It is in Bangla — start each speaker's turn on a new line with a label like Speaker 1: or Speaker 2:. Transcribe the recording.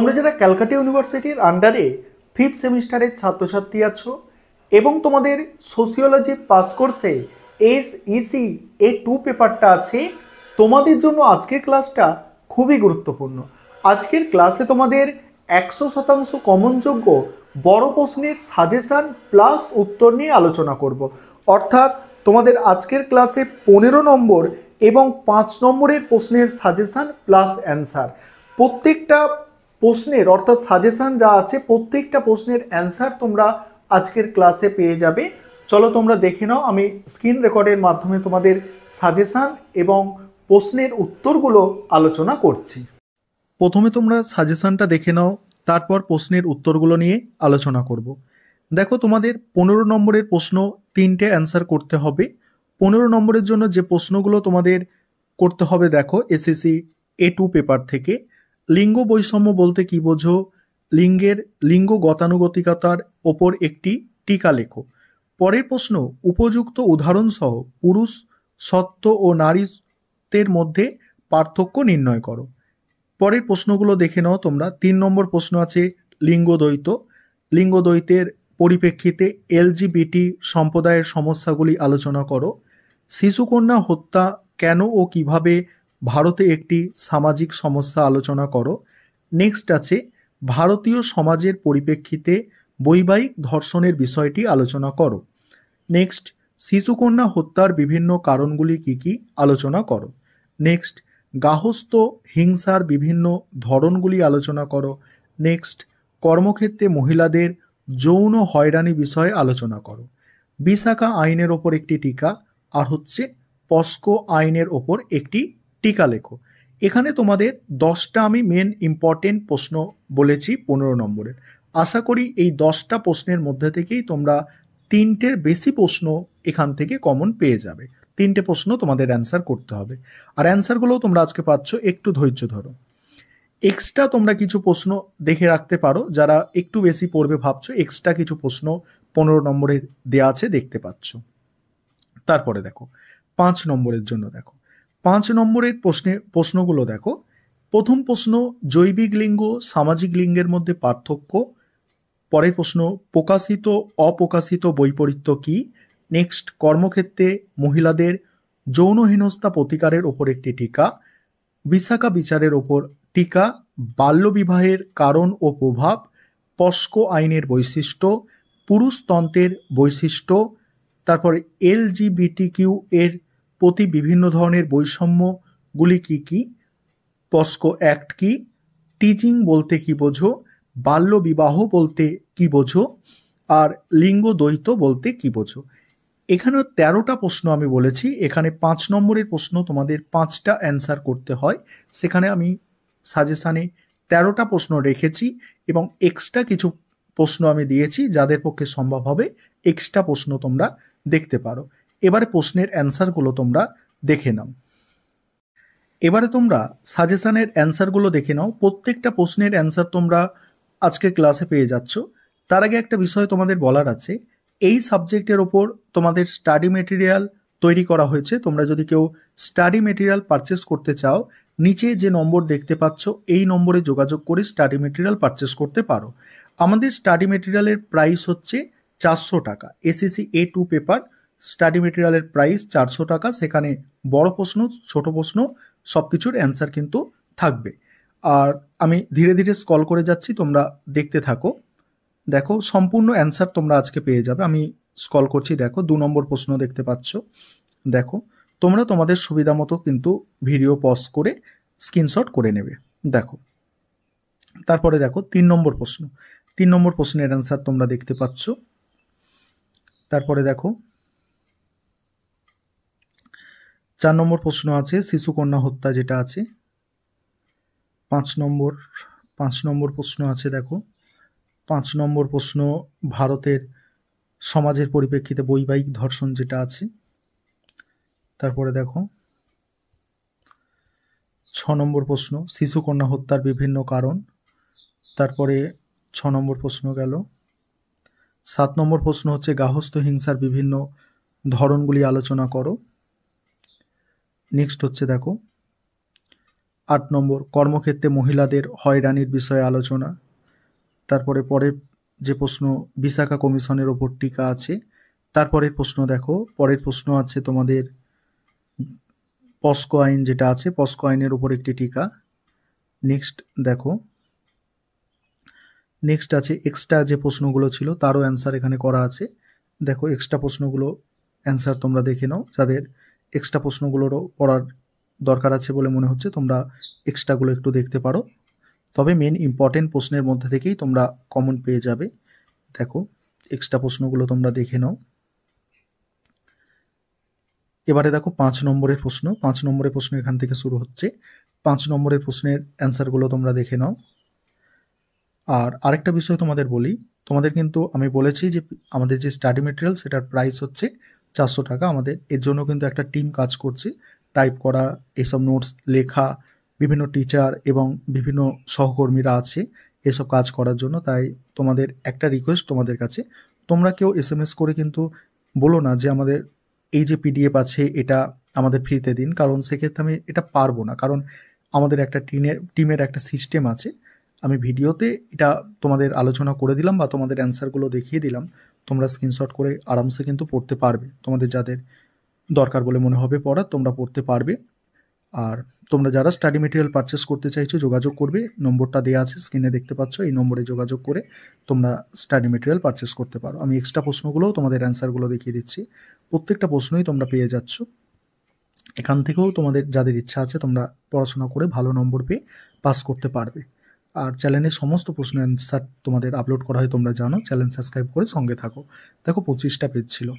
Speaker 1: তোমরা যারা ক্যালকাটা ইউনিভার্সিটির আন্ডারে 5th সেমিস্টারের ছাত্রছাত্রী আছো এবং তোমাদের সোশিওলজি পাস কোর্সে SEC A2 পেপারটা আছে, তোমাদের জন্য আজকের ক্লাসটা খুবই গুরুত্বপূর্ণ। আজকের ক্লাসে তোমাদের 100% কমনযোগ্য বড় প্রশ্নের সাজেশান প্লাস উত্তর নিয়ে আলোচনা করব। অর্থাৎ তোমাদের আজকের ক্লাসে 15 নম্বর এবং 5 নম্বরের প্রশ্নের সাজেশান প্লাস অ্যান্সার। প্রত্যেকটা প্রশ্নের অর্থাৎ সাজেশান যা আছে প্রত্যেকটা প্রশ্নের অ্যান্সার তোমরা আজকের ক্লাসে পেয়ে যাবে। চলো তোমরা দেখে নাও, আমি স্ক্রিন রেকর্ডের মাধ্যমে তোমাদের সাজেশান এবং প্রশ্নের উত্তরগুলো আলোচনা করছি। প্রথমে তোমরা সাজেশানটা দেখে নাও, তারপর প্রশ্নের উত্তরগুলো নিয়ে আলোচনা করব। দেখো, তোমাদের 15 নম্বরের প্রশ্ন 3টে অ্যান্সার করতে হবে। 15 নম্বরের জন্য যে প্রশ্নগুলো তোমাদের করতে হবে, দেখো SSC A2 পেপার থেকে। লিঙ্গ বৈষম্য বলতে কি বোঝো? লিঙ্গ গতানুগতিকতার ওপর একটি টিকা লেখো। পরের প্রশ্ন, উপযুক্ত উদাহরণ সহ পুরুষ সত্ত্ব ও নারীত্বের মধ্যে পার্থক্য নির্ণয় করো। পরের প্রশ্নগুলো দেখে নাও তোমরা। 3 নম্বর প্রশ্ন আছে লিঙ্গদ্বৈত। লিঙ্গদ্বৈতের পরিপ্রেক্ষিতে LGBT সম্প্রদায়ের সমস্যাগুলি আলোচনা করো। শিশুকন্যা হত্যা কেন ও কিভাবে ভারতে একটি সামাজিক সমস্যা আলোচনা করো। নেক্সট আছে ভারতীয় সমাজের পরিপ্রেক্ষিতে বৈবাহিক ধর্ষণের বিষয়টি আলোচনা করো। নেক্সট, শিশুকন্যা হত্যার বিভিন্ন কারণগুলি কি কি আলোচনা করো। নেক্সট, গার্হস্থ্য হিংসার বিভিন্ন ধরনগুলি আলোচনা করো। নেক্সট, কর্মক্ষেত্রে মহিলাদের যৌন হয়রানি বিষয়ে আলোচনা করো। বিশাখা আইনের ওপর একটি টিকা, আর হচ্ছে পস্কো আইনের ওপর একটি টিকা লেখো। এখানে তোমাদের 10টা আমি মেন ইম্পর্টেন্ট প্রশ্ন বলেছি 15 নম্বরের। আশা করি এই 10টা প্রশ্নের মধ্যে থেকেই তোমরা 3টের বেশি প্রশ্ন এখান থেকে কমন পেয়ে যাবে। 3টে প্রশ্ন তোমাদের অ্যান্সার করতে হবে, আর অ্যান্সারগুলোও তোমরা আজকে পাচ্ছ। একটু ধৈর্য ধরো। এক্সট্রা তোমরা কিছু প্রশ্ন দেখে রাখতে পারো, যারা একটু বেশি পড়বে ভাবছো, এক্সট্রা কিছু প্রশ্ন 15 নম্বরের দেওয়া আছে, দেখতে পাচ্ছ। তারপরে দেখো 5 নম্বরের জন্য দেখো 5 নম্বরের প্রশ্নগুলো দেখো। প্রথম প্রশ্ন, জৈবিক লিঙ্গ সামাজিক লিঙ্গের মধ্যে পার্থক্য। পরের প্রশ্ন, প্রকাশিত অপ্রকাশিত বৈপরীত্য কি। নেক্সট, কর্মক্ষেত্রে মহিলাদের যৌন হেনস্থা প্রতিকারের ওপর একটি টিকা। বিশাখা বিচারের ওপর টিকা। বাল্যবিবাহের কারণ ও প্রভাব। পস্কো আইনের বৈশিষ্ট্য। পুরুষতন্ত্রের বৈশিষ্ট্য। তারপরে LGBTQ এর প্রতি বিভিন্ন ধরনের বৈষম্যগুলি কি কি। পস্কো অ্যাক্ট কি। টিচিং বলতে কি বোঝো। বাল্যবিবাহ বলতে কি বোঝো। আর লিঙ্গ দ্বৈত বলতে কি বোঝো। এখানেও 13টা প্রশ্ন আমি বলেছি। এখানে 5 নম্বরের প্রশ্ন তোমাদের 5টা অ্যান্সার করতে হয়। সেখানে আমি সাজেশানে 13টা প্রশ্ন রেখেছি এবং এক্সট্রা কিছু প্রশ্ন আমি দিয়েছি, যাদের পক্ষে সম্ভব হবে এক্সট্রা প্রশ্ন তোমরা দেখতে পারো। এবারে প্রশ্নের অ্যান্সারগুলো তোমরা দেখে নাও। এবারে তোমরা সাজেশানের অ্যান্সারগুলো দেখে নাও। প্রত্যেকটা প্রশ্নের অ্যান্সার তোমরা আজকে ক্লাসে পেয়ে যাচ্ছ। তার আগে একটা বিষয় তোমাদের বলার আছে, এই সাবজেক্টের ওপর তোমাদের স্টাডি মেটেরিয়াল তৈরি করা হয়েছে। তোমরা যদি কেউ স্টাডি মেটেরিয়াল পারচেস করতে চাও, নিচে যে নম্বর দেখতে পাচ্ছ এই নম্বরে যোগাযোগ করে স্টাডি মেটেরিয়াল পারচেস করতে পারো। আমাদের স্টাডি মেটেরিয়ালের প্রাইস হচ্ছে 400 টাকা। SSC A2 পেপার স্টাডি মেটেরিয়ালের প্রাইস 400 টাকা। সেখানে বড় প্রশ্ন ছোট প্রশ্ন সব কিছুর অ্যান্সার কিন্তু থাকবে। আর আমি ধীরে ধীরে স্ক্রল করে যাচ্ছি, তোমরা দেখতে থাকো। দেখো, সম্পূর্ণ অ্যান্সার তোমরা আজকে পেয়ে যাবে। আমি স্ক্রল করছি, দেখো 2 নম্বর প্রশ্ন দেখতে পাচ্ছ। দেখো, তোমরা তোমাদের সুবিধা মতো কিন্তু ভিডিও পজ করে স্ক্রিনশট করে নেবে। দেখো, তারপরে দেখো 3 নম্বর প্রশ্ন। 3 নম্বর প্রশ্নের অ্যান্সার তোমরা দেখতে পাচ্ছ। তারপরে দেখো 4 নম্বর প্রশ্ন আছে শিশুকন্যা হত্যা, যেটা আছে। 5 নম্বর প্রশ্ন আছে। দেখো 5 নম্বর প্রশ্ন, ভারতের সমাজের পরিপ্রেক্ষিতে বৈবাহিক ধর্ষণ, যেটা আছে। তারপরে দেখো 6 নম্বর প্রশ্ন, শিশুকন্যা হত্যার বিভিন্ন কারণ। তারপরে 6 নম্বর প্রশ্ন গেল। 7 নম্বর প্রশ্ন হচ্ছে গার্হস্থ্য হিংসার বিভিন্ন ধরনগুলি আলোচনা করো। নেক্সট হচ্ছে দেখো 8 নম্বর কর্মক্ষেত্রে মহিলাদের হয়রানির বিষয়ে আলোচনা। তারপরে পরের যে প্রশ্ন বিশাখা কমিশনের ওপর টিকা আছে। তারপরের প্রশ্ন দেখো, পরের প্রশ্ন আছে তোমাদের পস্কো আইন যেটা আছে, পস্কো আইনের উপর একটি টিকা। নেক্সট দেখো, নেক্সট আছে এক্সট্রা যে প্রশ্নগুলো ছিল তারও অ্যান্সার এখানে করা আছে। দেখো এক্সট্রা প্রশ্নগুলো অ্যান্সার তোমরা দেখে নাও, যাদের এক্সট্রা প্রশ্নগুলোরও পড়ার দরকার আছে বলে মনে হচ্ছে তোমরা এক্সট্রাগুলো একটু দেখতে পারো, তবে মেন ইম্পর্টেন্ট প্রশ্নের মধ্যে থেকেই তোমরা কমন পেয়ে যাবে। দেখো এক্সট্রা প্রশ্নগুলো তোমরা দেখে নাও। এবারে দেখো 5 নম্বরের প্রশ্ন, 5 নম্বরের প্রশ্ন এখান থেকে শুরু হচ্ছে। 5 নম্বরের প্রশ্নের অ্যান্সারগুলো তোমরা দেখে নাও। আর আরেকটা বিষয় তোমাদের বলি, তোমাদের কিন্তু আমি বলেছি যে আমাদের যে স্টাডি মেটেরিয়াল সেটার প্রাইস হচ্ছে 400 টাকা। আমাদের এর জন্য কিন্তু একটা টিম কাজ করছে, টাইপ করা, এইসব নোটস লেখা, বিভিন্ন টিচার এবং বিভিন্ন সহকর্মীরা আছে এসব কাজ করার জন্য। তাই তোমাদের একটা রিকোয়েস্ট তোমাদের কাছে, তোমরা কেউ এসএমএস করে কিন্তু বলো না যে আমাদের এই যে পিডিএফ আছে এটা আমাদের ফ্রিতে দিন, কারণ সেক্ষেত্রে আমি এটা পারবো না, কারণ আমাদের একটা টিমের একটা সিস্টেম আছে। আমি ভিডিওতে এটা তোমাদের আলোচনা করে দিলাম বা তোমাদের অ্যান্সারগুলো দেখিয়ে দিলাম, তোমরা স্ক্রিনশট করে আরামসে কিন্তু পড়তে পারবে, তোমাদের যাদের দরকার বলে মনে হবে পড়ার তোমরা পড়তে পারবে। আর তোমরা যারা স্টাডি মেটেরিয়াল পারচেস করতে চাইছো যোগাযোগ করবে, নম্বরটা দেওয়া আছে স্ক্রিনে দেখতে পাচ্ছ, এই নম্বরে যোগাযোগ করে তোমরা স্টাডি মেটেরিয়াল পারচেস করতে পারো। আমি এক্সট্রা প্রশ্নগুলোও তোমাদের অ্যান্সারগুলো দেখিয়ে দিচ্ছি, প্রত্যেকটা প্রশ্নই তোমরা পেয়ে যাচ্ছ। এখান থেকেও তোমাদের যাদের ইচ্ছা আছে তোমরা পড়াশোনা করে ভালো নম্বর পেয়ে পাস করতে পারবে। আর চ্যানেলের সমস্ত প্রশ্ন অ্যান্সার তোমাদের আপলোড করা হয় তোমরা জানো, চ্যানেল সাবস্ক্রাইব করে সঙ্গে থাকো। দেখো 25টা পেজ ছিল।